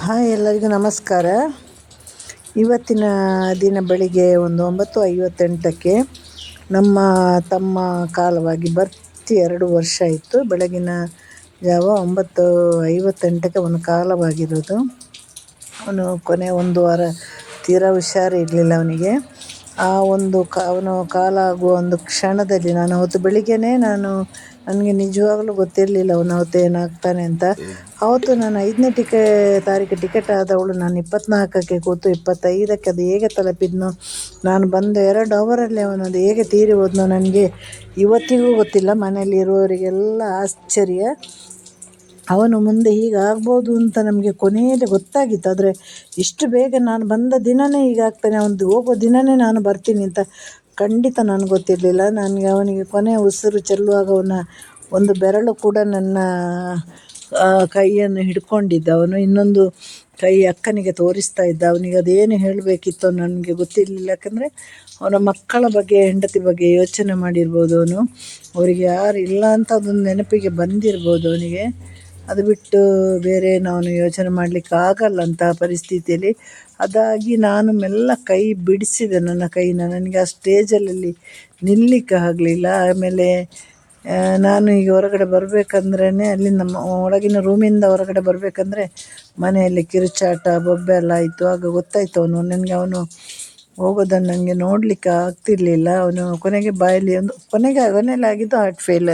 Hi, ಎಲ್ಲರಿಗೂ ನಮಸ್ಕಾರ. ಇವತ್ತಿನ ದಿನ ಬೆಳಿಗ್ಗೆ ಒಂದು 9:58ಕ್ಕೆ ನಮ್ಮ ತಮ್ಮ ಕಾಲವಾಗಿ ಬರ್ತಿ 2 ವರ್ಷ ಆಯಿತು. ಬೆಳಗಿನ ಜಾವ 9:58ಕ್ಕೆ ಅವನ ಕಾಲವಾಗಿರೋದು. ಅವನು ಕೊನೆ 1 ವಾರ ತೀರಾ ಹುಷಾರಿರಲಿಲ್ಲ ಅವನಿಗೆ. ಆ ಒಂದು ಅವನು ಕಾಲ ಆಗುವ ಒಂದು ಕ್ಷಣದಲ್ಲಿ ನಾನು ಅವತ್ತು ಬೆಳಿಗ್ಗೆನೇ ನನಗೆ ನಿಜವಾಗಲೂ ಗೊತ್ತಿರಲಿಲ್ಲ ಅವನು ಅವತ್ತು ಏನಾಗ್ತಾನೆ ಅಂತ. ಅವತ್ತು ನಾನು 5ನೇ ತಾರೀಕು ಟಿಕೆಟ್ ಆದವಳು. ನಾನು 24ಕ್ಕೆ ಕೂತು 25ಕ್ಕೆ ಅದು ಹೇಗೆ ತಲುಪಿದ್ನೋ, ನಾನು ಬಂದ 2 ಅವರಲ್ಲಿ ಅವನದು ಹೇಗೆ ತೀರಿ ಹೋದ್ನೋ ನನಗೆ ಇವತ್ತಿಗೂ ಗೊತ್ತಿಲ್ಲ. ಮನೆಯಲ್ಲಿ ಇರುವವರಿಗೆಲ್ಲ ಆಶ್ಚರ್ಯ. ಅವನು ಮುಂದೆ ಹೀಗಾಗ್ಬೋದು ಅಂತ ನಮಗೆ ಕೊನೆಯಲ್ಲಿ ಗೊತ್ತಾಗಿತ್ತು. ಆದರೆ ಇಷ್ಟು ಬೇಗ ನಾನು ಬಂದ ದಿನವೇ ಹೀಗಾಗ್ತಾನೆ, ಅವನದು ಹೋಗೋ ದಿನವೇ ನಾನು ಬರ್ತೀನಿ ಅಂತ ಖಂಡಿತ ನನಗೆ ಗೊತ್ತಿರಲಿಲ್ಲ. ಅವನಿಗೆ ಕೊನೆಯ ಉಸಿರು ಚೆಲ್ಲುವಾಗ ಅವನ ಒಂದು ಬೆರಳು ಕೂಡ ನನ್ನ ಕೈಯನ್ನು ಹಿಡ್ಕೊಂಡಿದ್ದ. ಅವನು ಇನ್ನೊಂದು ಕೈ ಅಕ್ಕನಿಗೆ ತೋರಿಸ್ತಾ ಇದ್ದ. ಅವನಿಗೆ ಅದೇನು ಹೇಳಬೇಕಿತ್ತು ನನಗೆ ಗೊತ್ತಿರಲಿಲ್ಲ. ಯಾಕಂದರೆ ಅವನ ಮಕ್ಕಳ ಬಗ್ಗೆ, ಹೆಂಡತಿ ಬಗ್ಗೆ ಯೋಚನೆ ಮಾಡಿರ್ಬೋದು ಅವನು. ಅವರಿಗೆ ಯಾರು ಇಲ್ಲ ಅಂತ ಅದೊಂದು ನೆನಪಿಗೆ ಬಂದಿರ್ಬೋದು ಅವನಿಗೆ. ಅದು ಬಿಟ್ಟು ಬೇರೆ ನಾನು ಯೋಚನೆ ಮಾಡಲಿಕ್ಕೆ ಆಗಲ್ಲ ಅಂತಹ ಪರಿಸ್ಥಿತಿಯಲ್ಲಿ. ಅದಾಗಿ ನಾನು ಮೆಲ್ಲ ಕೈ ಬಿಡಿಸಿದೆ, ನನ್ನ ಕೈನ. ನನಗೆ ಆ ಸ್ಟೇಜಲ್ಲಿ ನಿಲ್ಲಲಿಕ್ಕೆ ಆಗಲಿಲ್ಲ. ಆಮೇಲೆ ನಾನು ಈಗ ಹೊರಗಡೆ ಬರಬೇಕಂದ್ರೇ, ಅಲ್ಲಿ ನಮ್ಮ ಒಳಗಿನ ರೂಮಿಂದ ಹೊರಗಡೆ ಬರಬೇಕಂದ್ರೆ ಮನೆಯಲ್ಲಿ ಕಿರುಚಾಟ, ಬೊಬ್ಬೆ ಎಲ್ಲ ಆಯಿತು. ಆಗ ಗೊತ್ತಾಯಿತು ಅವನು ಹೋಗೋದನ್ನು ನನಗೆ ನೋಡಲಿಕ್ಕೆ ಆಗ್ತಿರ್ಲಿಲ್ಲ. ಅವನು ಕೊನೆಗೆ ಬಾಯಲ್ಲಿ ಕೊನೆಯಲ್ಲಿ ಆಗಿದ್ದು ಹಾರ್ಟ್ ಫೇಲ್.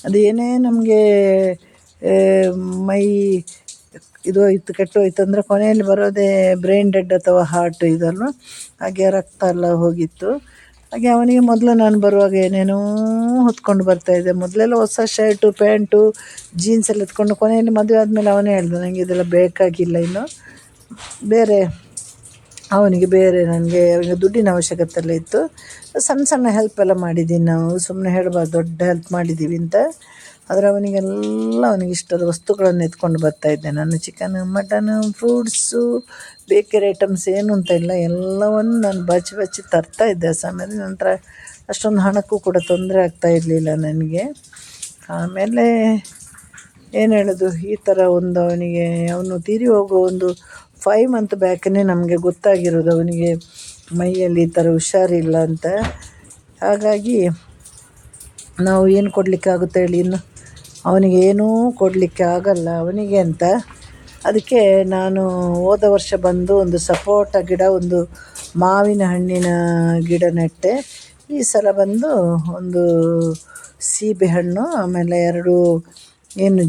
ಅದು ಏನೇ ನಮಗೆ ಮೈ ಕೆಟ್ಟೋಯ್ತು ಅಂದರೆ ಕೊನೆಯಲ್ಲಿ ಬರೋದೇ ಬ್ರೈನ್ ಡೆಡ್ ಅಥವಾ ಹಾರ್ಟ್ ಇದಲ್ವ. ಹಾಗೆ ರಕ್ತ ಎಲ್ಲ ಹೋಗಿತ್ತು. ಹಾಗೆ ಅವನಿಗೆ ಮೊದಲು ನಾನು ಬರುವಾಗ ಏನೇನೋ ಹೊತ್ಕೊಂಡು ಬರ್ತಾಯಿದ್ದೆ. ಮೊದಲೆಲ್ಲ ಹೊಸ ಶರ್ಟು, ಪ್ಯಾಂಟು, ಜೀನ್ಸ್ ಎಲ್ಲ ಎತ್ಕೊಂಡು, ಕೊನೆಯಲ್ಲಿ ಮದುವೆ ಆದಮೇಲೆ ಅವನೇ ಹೇಳ್ದ ನನಗೆ ಇದೆಲ್ಲ ಬೇಕಾಗಿಲ್ಲ ಇನ್ನು. ಅವನಿಗೆ ನನಗೆ ದುಡ್ಡಿನ ಅವಶ್ಯಕತೆ ಎಲ್ಲ ಇತ್ತು. ಸಣ್ಣ ಹೆಲ್ಪ್ ಎಲ್ಲ ಮಾಡಿದ್ದೀನಿ. ನಾವು ಸುಮ್ಮನೆ ಹೇಳಬಾರ್ದು ದೊಡ್ಡ ಹೆಲ್ಪ್ ಮಾಡಿದ್ದೀವಿ ಅಂತ. ಆದರೆ ಅವನಿಗೆ ಇಷ್ಟದ ವಸ್ತುಗಳನ್ನು ಎತ್ಕೊಂಡು ಬರ್ತಾಯಿದ್ದೆ ನಾನು. Chicken, mutton, fruits, bakery items ಏನು ಅಂತ ಇಲ್ಲ, ಎಲ್ಲವನ್ನು ನಾನು ಬಚ್ಚಿ ತರ್ತಾಯಿದ್ದೆ ಆ ಸಮಯದಲ್ಲಿ. ನಂತರ ಅಷ್ಟೊಂದು ಹಣಕ್ಕೂ ಕೂಡ ತೊಂದರೆ ಆಗ್ತಾಯಿರಲಿಲ್ಲ ನನಗೆ. ಆಮೇಲೆ ಏನು ಹೇಳೋದು, ಈ ಥರ ಅವನು ತೀರಿ ಹೋಗೋ ಒಂದು 5 ಮಂತ್ ಬ್ಯಾಕೇ ನಮಗೆ ಗೊತ್ತಾಗಿರೋದು ಅವನಿಗೆ ಮೈಯಲ್ಲಿ ಈ ಥರ ಹುಷಾರಿಲ್ಲ ಅಂತ. ಹಾಗಾಗಿ ನಾವು ಏನು ಕೊಡಲಿಕ್ಕೆ ಆಗುತ್ತೆ ಹೇಳಿ, ಇನ್ನು ಅವನಿಗೆ ಏನೂ ಕೊಡಲಿಕ್ಕೆ ಆಗಲ್ಲ ಅವನಿಗೆ ಅಂತ. ಅದಕ್ಕೆ ನಾನು ಹೋದ ವರ್ಷ ಬಂದು ಒಂದು ಸಪೋಟ ಗಿಡ, ಒಂದು ಮಾವಿನ ಹಣ್ಣಿನ ಗಿಡ ನೆಟ್ಟೆ. ಈ ಸಲ ಬಂದು ಒಂದು ಸೀಬೆಹಣ್ಣು, ಆಮೇಲೆ 2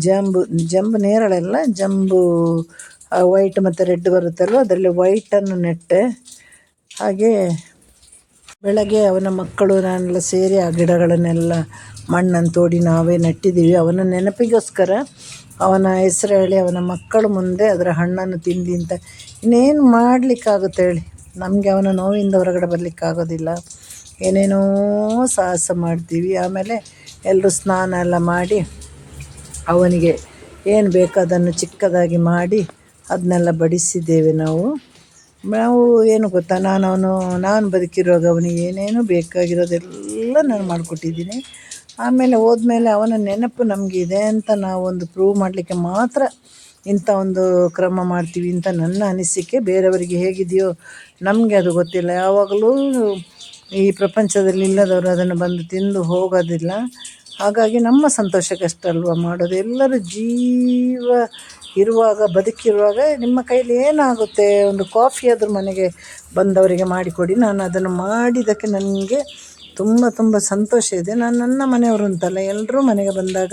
ಜಂಬು ನೇರಳೆಲ್ಲ, ಜಂಬು ವೈಟ್ ಮತ್ತು ರೆಡ್ ಬರುತ್ತಲ್ವ, ಅದರಲ್ಲಿ ವೈಟನ್ನು ನೆಟ್ಟೆ. ಹಾಗೆ ಬೆಳಗ್ಗೆ ಅವನ ಮಕ್ಕಳು ನಾನೆಲ್ಲ ಸೇರಿ ಆ ಗಿಡಗಳನ್ನೆಲ್ಲ ಮಣ್ಣನ್ನು ತೋಡಿ ನಾವೇ ನೆಟ್ಟಿದ್ದೀವಿ. ಅವನ ನೆನಪಿಗೋಸ್ಕರ, ಅವನ ಹೆಸರು ಹೇಳಿ ಅವನ ಮಕ್ಕಳು ಮುಂದೆ ಅದರ ಹಣ್ಣನ್ನು ತಿಂದು ಅಂತ. ಇನ್ನೇನು ಮಾಡಲಿಕ್ಕಾಗುತ್ತೆ ಹೇಳಿ, ನಮಗೆ ಅವನ ನೋವಿಂದ ಹೊರಗಡೆ ಬರಲಿಕ್ಕಾಗೋದಿಲ್ಲ. ಏನೇನೋ ಸಾಹಸ ಮಾಡ್ತೀವಿ. ಆಮೇಲೆ ಎಲ್ಲರೂ ಸ್ನಾನ ಎಲ್ಲ ಮಾಡಿ ಅವನಿಗೆ ಏನು ಬೇಕೋ ಅದನ್ನು ಚಿಕ್ಕದಾಗಿ ಮಾಡಿ ಅದನ್ನೆಲ್ಲ ಬಡಿಸಿದ್ದೇವೆ ನಾವು. ಏನು ಗೊತ್ತಾ, ನಾನು ಬದುಕಿರುವಾಗ ಅವನಿಗೆ ಏನೇನು ಬೇಕಾಗಿರೋದೆಲ್ಲ ನಾನು ಮಾಡಿಕೊಟ್ಟಿದ್ದೀನಿ. ಆಮೇಲೆ ಹೋದ್ಮೇಲೆ ಅವನ ನೆನಪು ನಮಗಿದೆ ಅಂತ ನಾವು ಒಂದು ಪ್ರೂವ್ ಮಾಡಲಿಕ್ಕೆ ಮಾತ್ರ ಇಂಥ ಒಂದು ಕ್ರಮ ಮಾಡ್ತೀವಿ ಅಂತ ನನ್ನ ಅನಿಸಿಕೆ. ಬೇರೆಯವರಿಗೆ ಹೇಗಿದೆಯೋ ನಮಗೆ ಅದು ಗೊತ್ತಿಲ್ಲ. ಯಾವಾಗಲೂ ಈ ಪ್ರಪಂಚದಲ್ಲಿ ಇಲ್ಲದವರು ಅದನ್ನು ಬಂದು ತಿಂದು ಹೋಗೋದಿಲ್ಲ. ಹಾಗಾಗಿ ನಮ್ಮ ಸಂತೋಷಕ್ಕಷ್ಟಲ್ವ ಮಾಡೋದು. ಎಲ್ಲರೂ ಜೀವ ಇರುವಾಗ, ಬದುಕಿರುವಾಗ ನಿಮ್ಮ ಕೈಲಿ ಏನಾಗುತ್ತೆ, ಒಂದು ಕಾಫಿ ಆದರೂ ಮನೆಗೆ ಬಂದವರಿಗೆ ಮಾಡಿಕೊಡಿ. ನಾನು ಅದನ್ನು ಮಾಡಿದ್ದಕ್ಕೆ ನನಗೆ ತುಂಬ ಸಂತೋಷ ಇದೆ. ನಾನು ನನ್ನ ಮನೆಯವರು ಅಂತಲ್ಲ, ಎಲ್ಲರೂ ಮನೆಗೆ ಬಂದಾಗ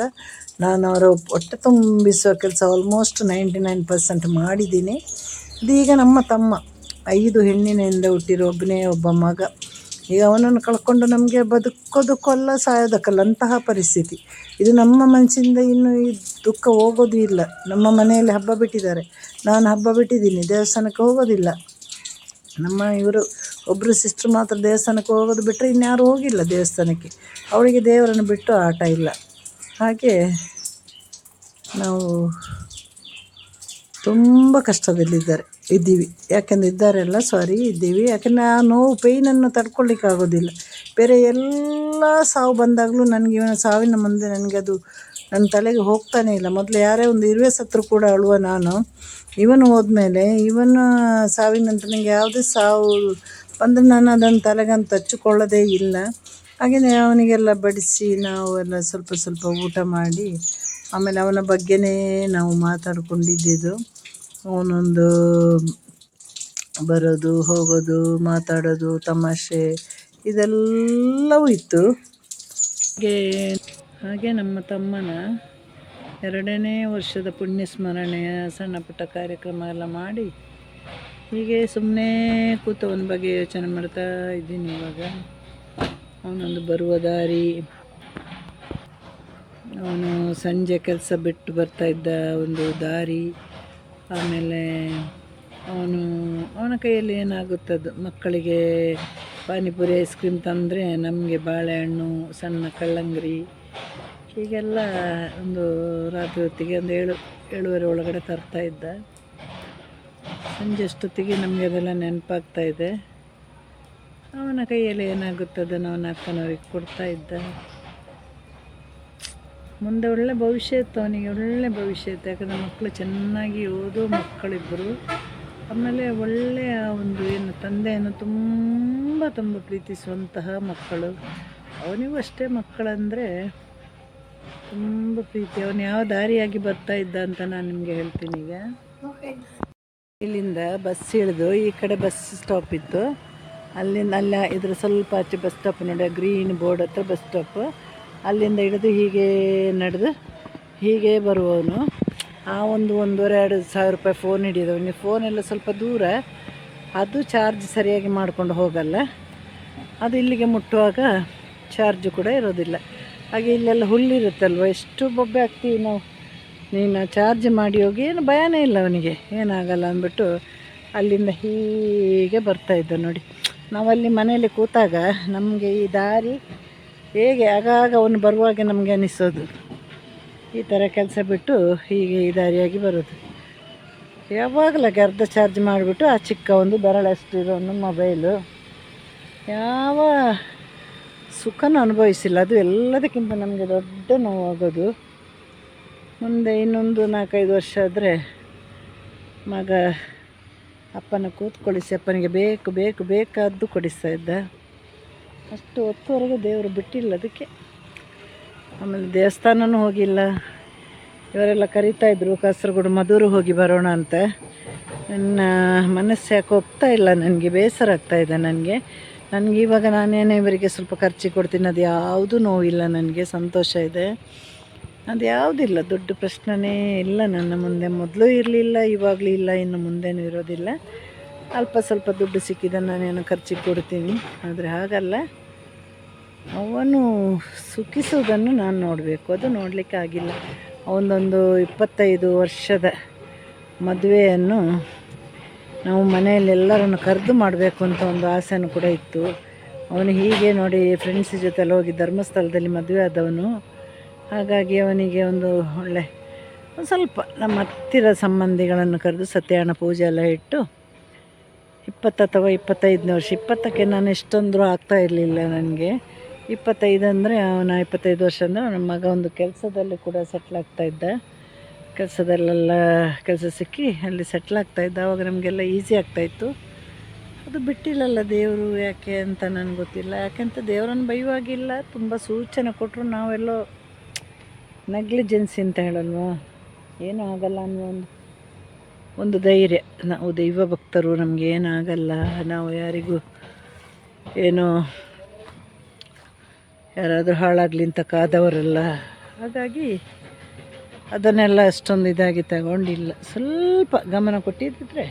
ನಾನು ಅವರ ಹೊಟ್ಟೆ ತುಂಬಿಸುವ ಕೆಲಸ ಆಲ್ಮೋಸ್ಟ್ 99% ಮಾಡಿದ್ದೀನಿ. ಇದೀಗ ನಮ್ಮ ತಮ್ಮ 5 ಹೆಣ್ಣಿನಿಂದ ಹುಟ್ಟಿರೋ ಒಬ್ಬ ಮಗ. ಈಗ ಅವನನ್ನು ಕಳ್ಕೊಂಡು ನಮಗೆ ಬದುಕೋದಕ್ಕಲ್ಲ, ಸಾಯೋದಕ್ಕಲ್ಲ ಅಂತಹ ಪರಿಸ್ಥಿತಿ. ಇದು ನಮ್ಮ ಮನಸ್ಸಿಂದ ಇನ್ನೂ ಈ ದುಃಖ ಹೋಗೋದು ಇಲ್ಲ. ನಮ್ಮ ಮನೆಯಲ್ಲಿ ಹಬ್ಬ ಬಿಟ್ಟಿದ್ದಾರೆ, ನಾನು ಹಬ್ಬ ಬಿಟ್ಟಿದ್ದೀನಿ, ದೇವಸ್ಥಾನಕ್ಕೆ ಹೋಗೋದಿಲ್ಲ. ಇವರು ಒಬ್ಬರು ಸಿಸ್ಟ್ರು ಮಾತ್ರ ದೇವಸ್ಥಾನಕ್ಕೆ ಹೋಗೋದು ಬಿಟ್ಟರೆ ಇನ್ಯಾರೂ ಹೋಗಿಲ್ಲ ದೇವಸ್ಥಾನಕ್ಕೆ. ಅವಳಿಗೆ ದೇವರನ್ನು ಬಿಟ್ಟು ಆಟ ಇಲ್ಲ. ಹಾಗೆ ನಾವು ತುಂಬ ಕಷ್ಟದಲ್ಲಿದ್ದೀವಿ. ಇದ್ದೀವಿ. ಯಾಕೆಂದರೆ ಆ ನೋವು, ಪೇಯ್ನನ್ನು ತಡ್ಕೊಳ್ಳಿಕ್ಕಾಗೋದಿಲ್ಲ. ಬೇರೆ ಎಲ್ಲ ಸಾವು ಬಂದಾಗಲೂ ನನಗೆ ಇವನ ಸಾವಿನ ಮುಂದೆ ನನಗೆ ಅದು ನನ್ನ ತಲೆಗೆ ಹೋಗ್ತಾನೇ ಇಲ್ಲ. ಮೊದಲು ಯಾರೇ ಒಂದು ಇರುವೆ ಸತ್ರು ಕೂಡ ಅಳುವ ನಾನು. ಇವನು ಹೋದ್ಮೇಲೆ ಇವನ ಸಾವಿನ ನಂತರ ನನಗೆ ಯಾವುದೇ ಸಾವು ಬಂದರೆ ನಾನು ಅದನ್ನು ತಲೆಗಂತ ಹಚ್ಚಿಕೊಳ್ಳೋದೇ ಇಲ್ಲ. ಹಾಗೆಯೇ ಅವನಿಗೆಲ್ಲ ಬಡಿಸಿ ನಾವು ಎಲ್ಲ ಸ್ವಲ್ಪ ಸ್ವಲ್ಪ ಊಟ ಮಾಡಿ ಆಮೇಲೆ ಅವನ ಬಗ್ಗೆನೇ ನಾವು ಮಾತಾಡ್ಕೊಂಡಿದ್ದಿದ್ದು. ಅವನೊಂದು ಬರೋದು ಹೋಗೋದು ಮಾತಾಡೋದು ತಮಾಷೆ ಇದೆಲ್ಲವೂ ಇತ್ತು. ಹಾಗೆ ನಮ್ಮ ತಮ್ಮನ 2ನೇ ವರ್ಷದ ಪುಣ್ಯ ಸ್ಮರಣೆಯ ಸಣ್ಣ ಪುಟ್ಟ ಕಾರ್ಯಕ್ರಮ ಎಲ್ಲ ಮಾಡಿ ಹೀಗೆ ಸುಮ್ಮನೆ ಕೂತು ಅವನ ಬಗ್ಗೆ ಯೋಚನೆ ಮಾಡ್ತಾ ಇದ್ದೀನಿ. ಇವಾಗ ಅವನೊಂದು ಬರುವ ದಾರಿ, ಅವನು ಸಂಜೆ ಕೆಲಸ ಬಿಟ್ಟು ಬರ್ತಾಯಿದ್ದ ಒಂದು ದಾರಿ, ಆಮೇಲೆ ಅವನ ಕೈಯಲ್ಲಿ ಏನಾಗುತ್ತದು ಮಕ್ಕಳಿಗೆ ಪಾನಿಪುರಿ ಐಸ್ ಕ್ರೀಮ್ ತಂದರೆ ನಮಗೆ ಬಾಳೆಹಣ್ಣು ಸಣ್ಣ ಕಲ್ಲಂಗಡಿ ಹೀಗೆಲ್ಲ ಒಂದು ರಾತ್ರಿ ಹೊತ್ತಿಗೆ ಒಂದು 7:30 ಒಳಗಡೆ ತರ್ತಾಯಿದ್ದ. ಸಂಜೆ ಅಷ್ಟೊತ್ತಿಗೆ ನಮಗೆ ಅದೆಲ್ಲ ನೆನಪಾಗ್ತಾಯಿದೆ. ಅವನ ಕೈಯಲ್ಲಿ ಏನಾಗುತ್ತದನ್ನು ಅವನ ಅಕ್ಕನವ್ರಿಗೆ ಕೊಡ್ತಾಯಿದ್ದ. ಮುಂದೆ ಒಳ್ಳೆ ಭವಿಷ್ಯ ಇತ್ತು ಅವನಿಗೆ, ಒಳ್ಳೆ ಭವಿಷ್ಯ ಇತ್ತು. ಯಾಕಂದರೆ ಮಕ್ಕಳು ಚೆನ್ನಾಗಿ ಓದೋ ಮಕ್ಕಳಿಬ್ಬರು, ಆಮೇಲೆ ಒಳ್ಳೆಯ ಒಂದು ತಂದೆಯನ್ನು ತುಂಬ ತುಂಬ ಪ್ರೀತಿಸುವಂತಹ ಮಕ್ಕಳು. ಅವನಿಗೂ ಅಷ್ಟೇ ಮಕ್ಕಳಂದರೆ ತುಂಬ ಪ್ರೀತಿ. ಅವನು ಯಾವ ದಾರಿಯಾಗಿ ಬರ್ತಾ ಇದ್ದ ಅಂತ ನಾನು ನಿಮಗೆ ಹೇಳ್ತೀನಿ. ಈಗ ಇಲ್ಲಿಂದ ಬಸ್ ಇಳಿದು ಈ ಕಡೆ ಬಸ್ ಸ್ಟಾಪ್ ಇತ್ತು, ಅಲ್ಲಿಂದ ಇದ್ರ ಸ್ವಲ್ಪ ಆಚೆ ಬಸ್ ಸ್ಟಾಪ್ ನೋಡಿ, ಗ್ರೀನ್ ಬೋರ್ಡ್ ಹತ್ರ ಬಸ್ ಸ್ಟಾಪ್. ಅಲ್ಲಿಂದ ಹಿಡಿದು ಹೀಗೆ ನಡೆದು ಹೀಗೆ ಬರುವವನು. ಆ 1,500-2,000 ರೂಪಾಯಿ ಫೋನ್ ಹಿಡಿದವನಿಗೆ. ಫೋನೆಲ್ಲ ಸ್ವಲ್ಪ ದೂರ, ಅದು ಚಾರ್ಜ್ ಸರಿಯಾಗಿ ಮಾಡಿಕೊಂಡು ಹೋಗಲ್ಲ, ಅದು ಇಲ್ಲಿಗೆ ಮುಟ್ಟುವಾಗ ಚಾರ್ಜು ಕೂಡ ಇರೋದಿಲ್ಲ. ಹಾಗೆ ಇಲ್ಲೆಲ್ಲ ಹುಲ್ಲಿರುತ್ತಲ್ವ, ಎಷ್ಟು ಬೊಬ್ಬೆ ಆಗ್ತೀವಿ ನಾವು. ನೀನು ಚಾರ್ಜ್ ಮಾಡಿ ಹೋಗಿ, ಏನು ಭಯನೇ ಇಲ್ಲ ಅವನಿಗೆ, ಏನಾಗಲ್ಲ ಅಂದ್ಬಿಟ್ಟು ಅಲ್ಲಿಂದ ಹೀಗೆ ಬರ್ತಾಯಿದ್ದ ನೋಡಿ. ನಾವಲ್ಲಿ ಮನೆಯಲ್ಲಿ ಕೂತಾಗ ನಮಗೆ ಈ ದಾರಿ ಹೇಗೆ ಆಗಾಗ ಅವನು ಬರುವಾಗ ನಮಗೆ ಅನಿಸೋದು, ಈ ಥರ ಕೆಲಸ ಬಿಟ್ಟು ಹೀಗೆ ಈ ದಾರಿಯಾಗಿ ಬರೋದು. ಯಾವಾಗಲಾಗೆ ಅರ್ಧ ಚಾರ್ಜ್ ಮಾಡಿಬಿಟ್ಟು ಆ ಚಿಕ್ಕ ಒಂದು ಬೆರಳಷ್ಟು ಇರೋ ಒಂದು ಮೊಬೈಲು, ಯಾವ ಸುಖನೂ ಅನುಭವಿಸಿಲ್ಲ. ಅದು ಎಲ್ಲದಕ್ಕಿಂತ ನಮಗೆ ದೊಡ್ಡ ನೋವಾಗೋದು. ಮುಂದೆ ಇನ್ನೊಂದು 4-5 ವರ್ಷ ಆದರೆ ಮಗ ಅಪ್ಪನ ಕೂತ್ಕೊಳಿಸಿ ಅಪ್ಪನಿಗೆ ಬೇಕು ಬೇಕು ಬೇಕಾದ್ದು ಕೊಡಿಸ್ತಾ ಇದ್ದ. ಅಷ್ಟು ಹೊತ್ತುವರೆಗೆ ದೇವರು ಬಿಟ್ಟಿಲ್ಲ ಅದಕ್ಕೆ. ಆಮೇಲೆ ದೇವಸ್ಥಾನನೂ ಹೋಗಿಲ್ಲ. ಇವರೆಲ್ಲ ಕರೀತಾಯಿದ್ರು ಕಾಸರಗೋಡು ಮಧುರು ಹೋಗಿ ಬರೋಣ ಅಂತ. ನನ್ನ ಮನಸ್ಸು ಯಾಕೆ ಒಪ್ತಾ ಇಲ್ಲ, ನನಗೆ ಬೇಸರ ಆಗ್ತಾಯಿದೆ. ನನಗೆ ಇವಾಗ ನಾನೇನೇ ಇವರಿಗೆ ಸ್ವಲ್ಪ ಖರ್ಚಿಗೆ ಕೊಡ್ತೀನಿ, ಅದು ಯಾವುದೂ ನೋವಿಲ್ಲ ನನಗೆ, ಸಂತೋಷ ಇದೆ. ಅದು ಯಾವುದಿಲ್ಲ, ದೊಡ್ಡ ಪ್ರಶ್ನೆನೇ ಇಲ್ಲ ನನ್ನ ಮುಂದೆ. ಮೊದಲು ಇರಲಿಲ್ಲ, ಇವಾಗಲೂ ಇಲ್ಲ, ಇನ್ನು ಮುಂದೆನೂ ಇರೋದಿಲ್ಲ. ಅಲ್ಪ ಸ್ವಲ್ಪ ದುಡ್ಡು ಸಿಕ್ಕಿದ್ದನ್ನು ನಾನೇನು ಖರ್ಚಿಗೆ ಕೊಡ್ತೀನಿ. ಆದರೆ ಹಾಗಲ್ಲ, ಅವನು ಸುಖಿಸೋದನ್ನು ನಾನು ನೋಡಬೇಕು, ಅದು ನೋಡಲಿಕ್ಕೆ ಆಗಿಲ್ಲ. ಅವನೊಂದು 25 ವರ್ಷದ ಮದುವೆಯನ್ನು ನಾವು ಮನೆಯಲ್ಲಿ ಎಲ್ಲರನ್ನು ಕರೆದು ಮಾಡಬೇಕು ಅಂತ ಒಂದು ಆಸೆನೂ ಕೂಡ ಇತ್ತು. ಅವನು ಹೀಗೆ ನೋಡಿ ಫ್ರೆಂಡ್ಸ್ ಜೊತೆಲ್ಲ ಹೋಗಿ ಧರ್ಮಸ್ಥಳದಲ್ಲಿ ಮದುವೆ ಆದವನು. ಹಾಗಾಗಿ ಅವನಿಗೆ ಒಂದು ಸ್ವಲ್ಪ ನಮ್ಮ ಹತ್ತಿರ ಸಂಬಂಧಿಗಳನ್ನು ಕರೆದು ಸತ್ಯನಾರಾಯಣ ಪೂಜೆ ಎಲ್ಲ ಇಟ್ಟು 20 ಅಥವಾ 25ನೇ ವರ್ಷ, 20ಕ್ಕೆ ನಾನು ಎಷ್ಟೊಂದರೂ ಆಗ್ತಾ ಇರಲಿಲ್ಲ ನನಗೆ. 25 ಅಂದರೆ ಅವನ 25 ವರ್ಷ ಅಂದರೆ ನಮ್ಮ ಮಗ ಒಂದು ಕೆಲಸದಲ್ಲಿ ಕೂಡ ಸೆಟ್ಲಾಗ್ತಾಯಿದ್ದ. ಕೆಲಸದಲ್ಲೆಲ್ಲ ಕೆಲಸ ಸಿಕ್ಕಿ ಅಲ್ಲಿ ಸೆಟ್ಲಾಗ್ತಾಯಿದ್ದ. ಆವಾಗ ನಮಗೆಲ್ಲ ಈಸಿ ಆಗ್ತಾಯಿತ್ತು. ಅದು ಬಿಟ್ಟಿಲ್ಲಲ್ಲ ದೇವರು, ಯಾಕೆ ಅಂತ ನನಗೆ ಗೊತ್ತಿಲ್ಲ. ಯಾಕೆಂತ ದೇವರನ್ನು ಬೈಯುವಾಗಿಲ್ಲ, ತುಂಬ ಸೂಚನೆ ಕೊಟ್ಟರು ನಾವೆಲ್ಲೋ ನೆಗ್ಲಿಜೆನ್ಸಿ ಅಂತ ಹೇಳಲ್ವ, ಏನೂ ಆಗಲ್ಲ ಅನ್ನೋ ಒಂದು ಧೈರ್ಯ. ನಾವು ದೈವ ಭಕ್ತರು, ನಮಗೆ ಏನಾಗಲ್ಲ, ನಾವು ಯಾರಿಗೂ ಏನೋ ಯಾರಾದರೂ ಹಾಳಾಗಲಿ ಅಂತ ಕಾದವರಲ್ಲ. ಹಾಗಾಗಿ ಅದನ್ನೆಲ್ಲ ಅಷ್ಟೊಂದು ಇದಾಗಿ ತಗೊಂಡಿಲ್ಲ. ಸ್ವಲ್ಪ ಗಮನ ಕೊಟ್ಟಿದ್ದರೆ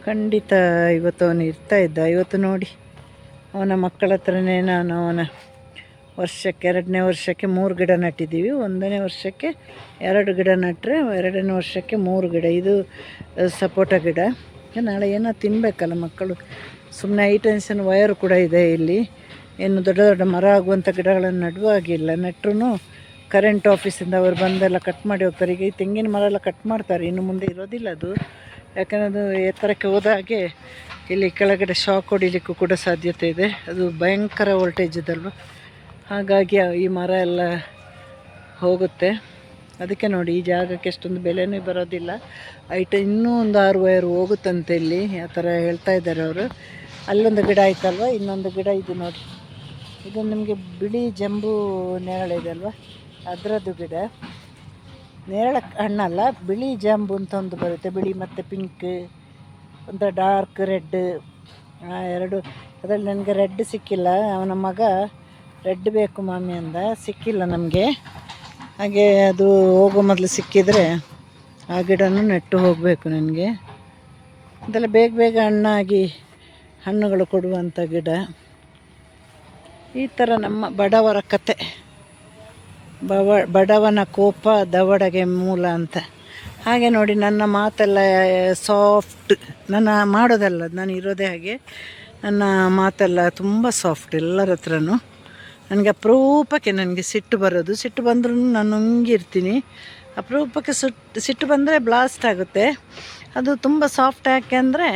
ಖಂಡಿತ ಇವತ್ತು ಅವನು ಇರ್ತಾಯಿದ್ದ. ಇವತ್ತು ನೋಡಿ ಅವನ ಮಕ್ಕಳ ಹತ್ರನೇ ನಾನು ಅವನ ವರ್ಷಕ್ಕೆ 2ನೇ ವರ್ಷಕ್ಕೆ 3 ಗಿಡ ನೆಟ್ಟಿದ್ದೀವಿ. 1ನೇ ವರ್ಷಕ್ಕೆ 2 ಗಿಡ ನೆಟ್ಟರೆ 2ನೇ ವರ್ಷಕ್ಕೆ 3 ಗಿಡ. ಇದು ಸಪೋಟ ಗಿಡ. ನಾಳೆ ಏನೋ ತಿನ್ನಬೇಕಲ್ಲ ಮಕ್ಕಳು. ಸುಮ್ಮನೆ ಟೆನ್ಷನ್. ವಯರು ಕೂಡ ಇದೆ ಇಲ್ಲಿ. ಏನು ದೊಡ್ಡ ದೊಡ್ಡ ಮರ ಆಗುವಂಥ ಗಿಡಗಳನ್ನು ನೆಡುವಾಗಿಲ್ಲ. ನೆಟ್ಟರು ಕರೆಂಟ್ ಆಫೀಸಿಂದ ಅವರು ಬಂದೆಲ್ಲ ಕಟ್ ಮಾಡಿ ಹೋಗ್ತಾರೆ. ಈಗ ಈ ತೆಂಗಿನ ಮರ ಎಲ್ಲ ಕಟ್ ಮಾಡ್ತಾರೆ, ಇನ್ನು ಮುಂದೆ ಇರೋದಿಲ್ಲ ಅದು. ಯಾಕಂದರೆ ಅದು ಎತ್ತರಕ್ಕೆ ಹೋದ ಹಾಗೆ ಇಲ್ಲಿ ಕೆಳಗಡೆ ಶಾಕ್ ಹೊಡಿಲಿಕ್ಕೂ ಕೂಡ ಸಾಧ್ಯತೆ ಇದೆ. ಅದು ಭಯಂಕರ ವೋಲ್ಟೇಜ್ ಇದಲ್ವ. ಹಾಗಾಗಿ ಈ ಮರ ಎಲ್ಲ ಹೋಗುತ್ತೆ. ಅದಕ್ಕೆ ನೋಡಿ ಈ ಜಾಗಕ್ಕೆ ಎಷ್ಟೊಂದು ಬೆಲೆನೂ ಬರೋದಿಲ್ಲ. ಇನ್ನೂ ಒಂದು 6 ವೈರ್ ಹೋಗುತ್ತಂತೆ ಇಲ್ಲಿ, ಆ ಥರ ಹೇಳ್ತಾ ಇದ್ದಾರೆ ಅವರು. ಅಲ್ಲೊಂದು ಗಿಡ ಆಯ್ತಲ್ವ, ಇನ್ನೊಂದು ಗಿಡ ಇದು ನೋಡಿ, ಇದು ನಿಮಗೆ ಬಿಳಿ ಜಂಬೂ ನೇರಳೆ ಇದೆ ಅಲ್ವ, ಅದರದ್ದು ಗಿಡ. ನೇರಳೆ ಹಣ್ಣಲ್ಲ, ಬಿಳಿ ಜಾಂಬು ಅಂತ ಒಂದು ಬರುತ್ತೆ, ಬಿಳಿ ಮತ್ತು ಪಿಂಕ್, ಒಂಥರ ಡಾರ್ಕ್ ರೆಡ್, ಎರಡು. ಅದರಲ್ಲಿ ನನಗೆ ರೆಡ್ ಸಿಕ್ಕಿಲ್ಲ, ಅವನ ಮಗ ರೆಡ್ ಬೇಕು ಮಾಮಿ ಅಂದ, ಸಿಕ್ಕಿಲ್ಲ ನಮಗೆ. ಹಾಗೆ ಅದು ಹೋಗೋ ಮೊದಲು ಸಿಕ್ಕಿದರೆ ಆ ಗಿಡನೂ ನೆಟ್ಟು ಹೋಗಬೇಕು ನನಗೆ. ಅದೆಲ್ಲ ಬೇಗ ಬೇಗ ಹಣ್ಣುಗಳು ಕೊಡುವಂಥ ಗಿಡ. ಈ ಥರ ನಮ್ಮ ಬಡವರ ಕತೆ. ಬಡವನ ಕೋಪ ದವಡೆಗೆ ಮೂಲ ಅಂತ. ಹಾಗೆ ನೋಡಿ ನನ್ನ ಮಾತೆಲ್ಲ ಸಾಫ್ಟ್, ನನ್ನ ಮಾಡೋದಲ್ಲ, ನಾನು ಇರೋದೇ ಹಾಗೆ. ನನ್ನ ಮಾತೆಲ್ಲ ತುಂಬ ಸಾಫ್ಟ್ ಎಲ್ಲರ ಹತ್ರನೂ. ನನಗೆ ಅಪರೂಪಕ್ಕೆ ನನಗೆ ಸಿಟ್ಟು ಬರೋದು, ಸಿಟ್ಟು ಬಂದ್ರೂ ನಾನು ನುಂಗಿರ್ತೀನಿ. ಅಪರೂಪಕ್ಕೆ ಸಿಟ್ಟು ಬಂದರೆ ಬ್ಲಾಸ್ಟ್ ಆಗುತ್ತೆ. ಅದು ತುಂಬ ಸಾಫ್ಟ್. ಯಾಕೆ ಅಂದರೆ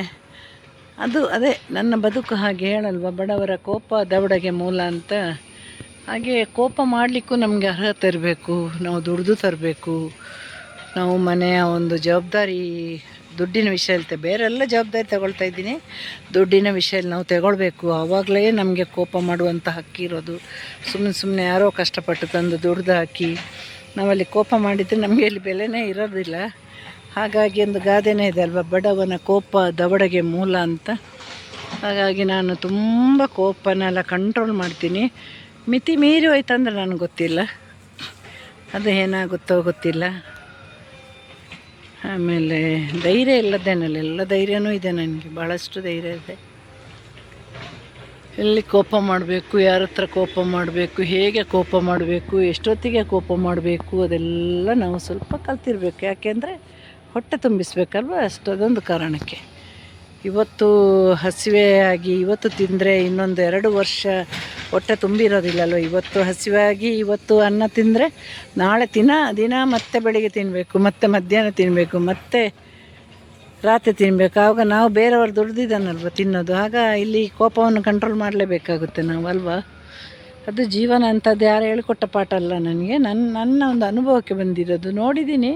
ಅದೇ ನನ್ನ ಬದುಕು ಹಾಗೆ ಹೇಳಲ್ವ, ಬಡವರ ಕೋಪ ದವಡೆಗೆ ಮೂಲ ಅಂತ. ಹಾಗೆ ಕೋಪ ಮಾಡಲಿಕ್ಕೂ ನಮಗೆ ಅರ್ಹತೆ ಇರಬೇಕು, ನಾವು ದುಡಿದು ತರಬೇಕು. ನಾವು ಮನೆಯ ಒಂದು ಜವಾಬ್ದಾರಿ, ದುಡ್ಡಿನ ವಿಷಯ ಇರುತ್ತೆ, ಬೇರೆಲ್ಲ ಜವಾಬ್ದಾರಿ ತಗೊಳ್ತಾ ಇದ್ದೀನಿ, ದುಡ್ಡಿನ ವಿಷಯದಲ್ಲಿ ನಾವು ತಗೊಳ್ಬೇಕು. ಆವಾಗಲೇ ನಮಗೆ ಕೋಪ ಮಾಡುವಂಥ ಹಕ್ಕಿರೋದು. ಸುಮ್ಮನೆ ಯಾರೋ ಕಷ್ಟಪಟ್ಟು ತಂದು ದುಡ್ದು ಹಾಕಿ ನಾವಲ್ಲಿ ಕೋಪ ಮಾಡಿದರೆ ನಮಗೆ ಇಲ್ಲಿ ಬೆಲೆನೇ ಇರೋದಿಲ್ಲ. ಹಾಗಾಗಿ ಒಂದು ಗಾದೆನೇ ಇದೆ ಅಲ್ವ, ಬಡವನ ಕೋಪ ದವಡೆಗೆ ಮೂಲ ಅಂತ. ಹಾಗಾಗಿ ನಾನು ತುಂಬ ಕೋಪನೆಲ್ಲ ಕಂಟ್ರೋಲ್ ಮಾಡ್ತೀನಿ. ಮಿತಿ ಮೀರಿ ಹೋಯ್ತಂದ್ರೆ ನನಗೆ ಗೊತ್ತಿಲ್ಲ, ಅದು ಏನಾಗುತ್ತೋ ಗೊತ್ತಿಲ್ಲ. ಆಮೇಲೆ ಧೈರ್ಯ ಇಲ್ಲದೇನಲ್ಲ, ಎಲ್ಲ ಧೈರ್ಯನೂ ಇದೆ ನನಗೆ, ಭಾಳಷ್ಟು ಧೈರ್ಯ ಇದೆ. ಎಲ್ಲಿ ಕೋಪ ಮಾಡಬೇಕು, ಯಾರ ಹತ್ರ ಕೋಪ ಮಾಡಬೇಕು, ಹೇಗೆ ಕೋಪ ಮಾಡಬೇಕು, ಎಷ್ಟೊತ್ತಿಗೆ ಕೋಪ ಮಾಡಬೇಕು, ಅದೆಲ್ಲ ನಾವು ಸ್ವಲ್ಪ ಕಲ್ತಿರ್ಬೇಕು. ಯಾಕೆಂದರೆ ಹೊಟ್ಟೆ ತುಂಬಿಸ್ಬೇಕಲ್ವ, ಅದೊಂದು ಕಾರಣಕ್ಕೆ. ಇವತ್ತು ಹಸಿವೆ ಆಗಿ ಇವತ್ತು ತಿಂದರೆ ಇನ್ನೊಂದು 2 ವರ್ಷ ಹೊಟ್ಟೆ ತುಂಬಿರೋದಿಲ್ಲಲ್ವ. ಇವತ್ತು ಹಸಿವೆ ಆಗಿ ಇವತ್ತು ಅನ್ನ ತಿಂದರೆ ನಾಳೆ ದಿನ ಮತ್ತೆ ಬೆಳಿಗ್ಗೆ ತಿನ್ನಬೇಕು, ಮತ್ತೆ ಮಧ್ಯಾಹ್ನ ತಿನ್ನಬೇಕು, ಮತ್ತೆ ರಾತ್ರಿ ತಿನ್ನಬೇಕು. ಆವಾಗ ನಾವು ಬೇರೆಯವ್ರು ದುಡ್ದಿದ್ದಾನಲ್ವ ತಿನ್ನೋದು. ಆಗ ಇಲ್ಲಿ ಕೋಪವನ್ನು ಕಂಟ್ರೋಲ್ ಮಾಡಲೇಬೇಕಾಗುತ್ತೆ ನಾವು ಅಲ್ವಾ. ಅದು ಜೀವನ ಅಂಥದ್ದು ಯಾರು ಹೇಳಿಕೊಟ್ಟ ಪಾಠ ಅಲ್ಲ ನನಗೆ, ನನ್ನ ಒಂದು ಅನುಭವಕ್ಕೆ ಬಂದಿರೋದು. ನೋಡಿದ್ದೀನಿ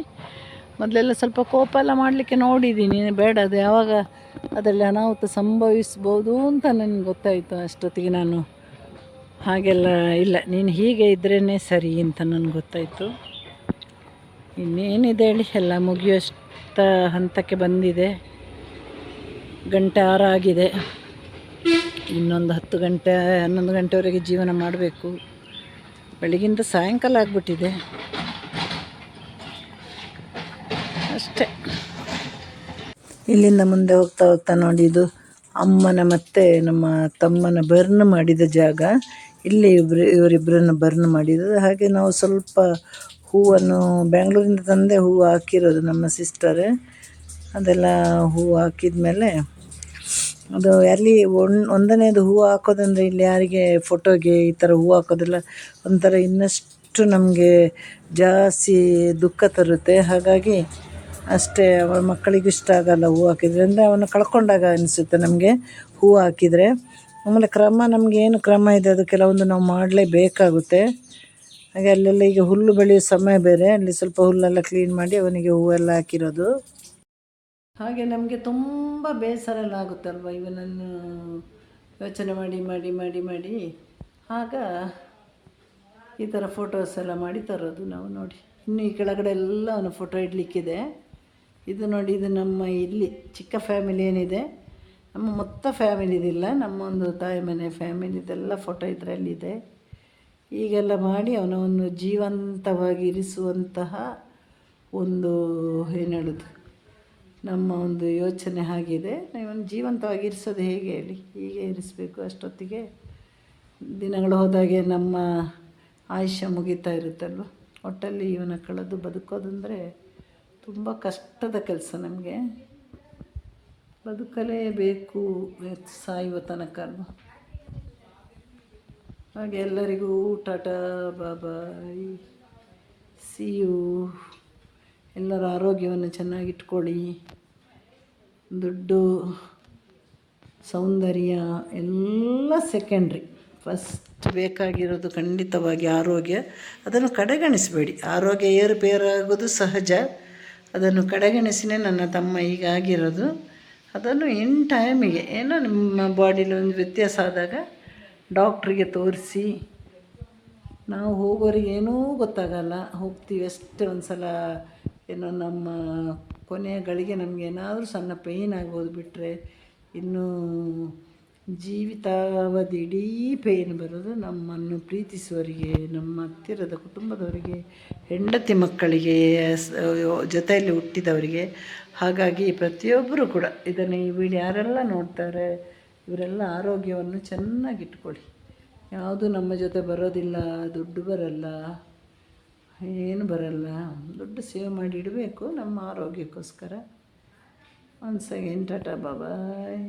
ಮೊದಲೆಲ್ಲ ಸ್ವಲ್ಪ ಕೋಪ ಎಲ್ಲ ಮಾಡಲಿಕ್ಕೆ ನೋಡಿದ್ದೀನಿ, ಬೇಡ ಅದು ಯಾವಾಗ ಅದರಲ್ಲಿ ಅನಾಹುತ ಸಂಭವಿಸ್ಬೋದು ಅಂತ ನನಗೆ ಗೊತ್ತಾಯಿತು. ಅಷ್ಟೊತ್ತಿಗೆ ನಾನು ಹಾಗೆಲ್ಲ ಇಲ್ಲ, ನೀನು ಹೀಗೆ ಇದ್ರೇ ಸರಿ ಅಂತ ನನಗೆ ಗೊತ್ತಾಯಿತು. ಇನ್ನೇನಿದೆ ಹೇಳಿ, ಎಲ್ಲ ಮುಗಿಯೋಷ್ಟ ಹಂತಕ್ಕೆ ಬಂದಿದೆ. ಗಂಟೆ 6 ಆಗಿದೆ, ಇನ್ನೊಂದು 10 ಗಂಟೆ 11 ಗಂಟೆವರೆಗೆ ಜೀವನ ಮಾಡಬೇಕು. ಬೆಳಗಿಂದ ಸಾಯಂಕಾಲ ಆಗಿಬಿಟ್ಟಿದೆ ಅಷ್ಟೇ. ಇಲ್ಲಿಂದ ಮುಂದೆ ಹೋಗ್ತಾ ನೋಡಿ, ಇದು ಅಮ್ಮನ ಮತ್ತು ನಮ್ಮ ತಮ್ಮನ ಬರ್ನ್ ಮಾಡಿದ ಜಾಗ. ಇಲ್ಲಿ ಇವರಿಬ್ಬರನ್ನು ಬರ್ನ್ ಮಾಡಿದ್ದು. ಹಾಗೆ ನಾವು ಸ್ವಲ್ಪ ಹೂವನ್ನು ಬೆಂಗಳೂರಿಂದ ತಂದೆ ಹೂವು ಹಾಕಿರೋದು ನಮ್ಮ ಸಿಸ್ಟರ್. ಅದೆಲ್ಲ ಹೂವು ಹಾಕಿದ ಮೇಲೆ ಅದು ಅಲ್ಲಿ ಒಂದನೇದು ಹೂವು ಹಾಕೋದಂದರೆ ಇಲ್ಲಿ ಯಾರಿಗೆ ಫೋಟೋಗೆ ಈ ಥರ ಹೂವು ಹಾಕೋದೆಲ್ಲ ಒಂಥರ ಇನ್ನಷ್ಟು ನಮಗೆ ಜಾಸ್ತಿ ದುಃಖ ತರುತ್ತೆ. ಹಾಗಾಗಿ ಅಷ್ಟೇ, ಅವಳ ಮಕ್ಕಳಿಗೂ ಇಷ್ಟ ಆಗಲ್ಲ ಹೂವು ಹಾಕಿದರೆ. ಅಂದರೆ ಅವನ್ನ ಕಳ್ಕೊಂಡಾಗ ಅನಿಸುತ್ತೆ ನಮಗೆ ಹೂವು ಹಾಕಿದರೆ. ಆಮೇಲೆ ನಮಗೇನು ಕ್ರಮ ಇದೆ ಅದು ಕೆಲವೊಂದು ನಾವು ಮಾಡಲೇಬೇಕಾಗುತ್ತೆ. ಹಾಗೆ ಅಲ್ಲೆಲ್ಲ ಈಗ ಹುಲ್ಲು ಬೆಳೆಯೋ ಸಮಯ ಬೇರೆ, ಅಲ್ಲಿ ಸ್ವಲ್ಪ ಹುಲ್ಲೆಲ್ಲ ಕ್ಲೀನ್ ಮಾಡಿ ಅವನಿಗೆ ಹೂವೆಲ್ಲ ಹಾಕಿರೋದು. ಹಾಗೆ ನಮಗೆ ತುಂಬ ಬೇಸರ ಎಲ್ಲ ಆಗುತ್ತಲ್ವ ಇವನನ್ನು ಯೋಚನೆ ಮಾಡಿ ಮಾಡಿ ಮಾಡಿ ಮಾಡಿ. ಆಗ ಈ ಥರ ಫೋಟೋಸ್ ಎಲ್ಲ ಮಾಡಿ ತರೋದು ನಾವು. ನೋಡಿ, ಇನ್ನು ಈ ಕೆಳಗಡೆ ಎಲ್ಲ ಅವನ ಫೋಟೋ ಇಡಲಿಕ್ಕಿದೆ. ಇದು ನೋಡಿ, ಇದು ನಮ್ಮ ಇಲ್ಲಿ ಚಿಕ್ಕ ಫ್ಯಾಮಿಲಿ ಏನಿದೆ, ನಮ್ಮ ಮೊತ್ತ ಫ್ಯಾಮಿಲಿದಿಲ್ಲ, ನಮ್ಮ ಒಂದು ತಾಯಿ ಮನೆ ಫ್ಯಾಮಿಲಿದೆಲ್ಲ ಫೋಟೋ ಇದರಲ್ಲಿದೆ. ಹೀಗೆಲ್ಲ ಮಾಡಿ ಅವನವನ್ನು ಜೀವಂತವಾಗಿ ಇರಿಸುವಂತಹ ಒಂದು ಏನು ಹೇಳೋದು, ನಮ್ಮ ಒಂದು ಯೋಚನೆ ಹಾಗಿದೆ. ಇವನು ಜೀವಂತವಾಗಿ ಇರಿಸೋದು ಹೇಗೆ ಹೇಳಿ, ಹೀಗೆ ಇರಿಸಬೇಕು. ಅಷ್ಟೊತ್ತಿಗೆ ದಿನಗಳು ಹೋದಾಗೆ ನಮ್ಮ ಆಯುಷ್ಯ ಮುಗಿತಾ ಇರುತ್ತಲ್ವ. ಒಟ್ಟಲ್ಲಿ ಇವನ ಕಳೆದು ಬದುಕೋದಂದರೆ ತುಂಬ ಕಷ್ಟದ ಕೆಲಸ. ನಮಗೆ ಬದುಕಲೇಬೇಕು ಸಾಯುವ ತನಕ ಅಲ್ವ. ಹಾಗೆ ಎಲ್ಲರಿಗೂ ಟಾಟಾ ಬಾಬಾಯ್, ಸಿ ಯು. ಎಲ್ಲರ ಆರೋಗ್ಯವನ್ನು ಚೆನ್ನಾಗಿಟ್ಕೊಳ್ಳಿ. ದುಡ್ಡು, ಸೌಂದರ್ಯ ಎಲ್ಲ ಸೆಕೆಂಡ್ರಿ, ಫಸ್ಟ್ ಬೇಕಾಗಿರೋದು ಖಂಡಿತವಾಗಿ ಆರೋಗ್ಯ. ಅದನ್ನು ಕಡೆಗಣಿಸಬೇಡಿ. ಆರೋಗ್ಯ ಏರುಪೇರಾಗೋದು ಸಹಜ, ಅದನ್ನು ಕಡೆಗಣಿಸಿನೇ ನನ್ನ ತಮ್ಮ ಈಗ ಆಗಿರೋದು. ಅದನ್ನು ಇನ್ ಟೈಮಿಗೆ ಏನೋ ನಿಮ್ಮ ಬಾಡಿಲಿ ಒಂದು ವ್ಯತ್ಯಾಸ ಆದಾಗ ಡಾಕ್ಟ್ರಿಗೆ ತೋರಿಸಿ, ನಾವು ಹೋಗೋರಿಗೆ ಏನೂ ಗೊತ್ತಾಗಲ್ಲ, ಹೋಗ್ತೀವಿ ಅಷ್ಟೇ. ಒಂದು ಸಲ ಏನೋ ನಮ್ಮ ಕೊನೆಯ ಗಳಿಗೆ ನಮಗೇನಾದರೂ ಸಣ್ಣ ಪೇಯ್ನ್ ಆಗ್ಬೋದು ಬಿಟ್ಟರೆ, ಇನ್ನೂ ಜೀವಿತಾವಧಿ ಇಡೀ ಪೇಯ್ನ್ ಬರೋದು ನಮ್ಮನ್ನು ಪ್ರೀತಿಸುವವರಿಗೆ, ನಮ್ಮ ಹತ್ತಿರದ ಕುಟುಂಬದವರಿಗೆ, ಹೆಂಡತಿ ಮಕ್ಕಳಿಗೆ, ಜೊತೆಯಲ್ಲಿ ಹುಟ್ಟಿದವರಿಗೆ. ಹಾಗಾಗಿ ಪ್ರತಿಯೊಬ್ಬರು ಕೂಡ ಇದನ್ನು ಈ ವಿಡಿಯೋ ಯಾರೆಲ್ಲ ನೋಡ್ತಾರೆ ಇವರೆಲ್ಲ ಆರೋಗ್ಯವನ್ನು ಚೆನ್ನಾಗಿಟ್ಕೊಳ್ಳಿ. ಯಾವುದು ನಮ್ಮ ಜೊತೆ ಬರೋದಿಲ್ಲ, ದುಡ್ಡು ಬರಲ್ಲ, ಏನು ಬರಲ್ಲ. ದುಡ್ಡು ಸೇವ್ ಮಾಡಿ ಇಡಬೇಕು ನಮ್ಮ ಆರೋಗ್ಯಕ್ಕೋಸ್ಕರ. ಒನ್ಸ್ ಅಗೇನ್ ಟಾಟಾ ಬಾಯ್.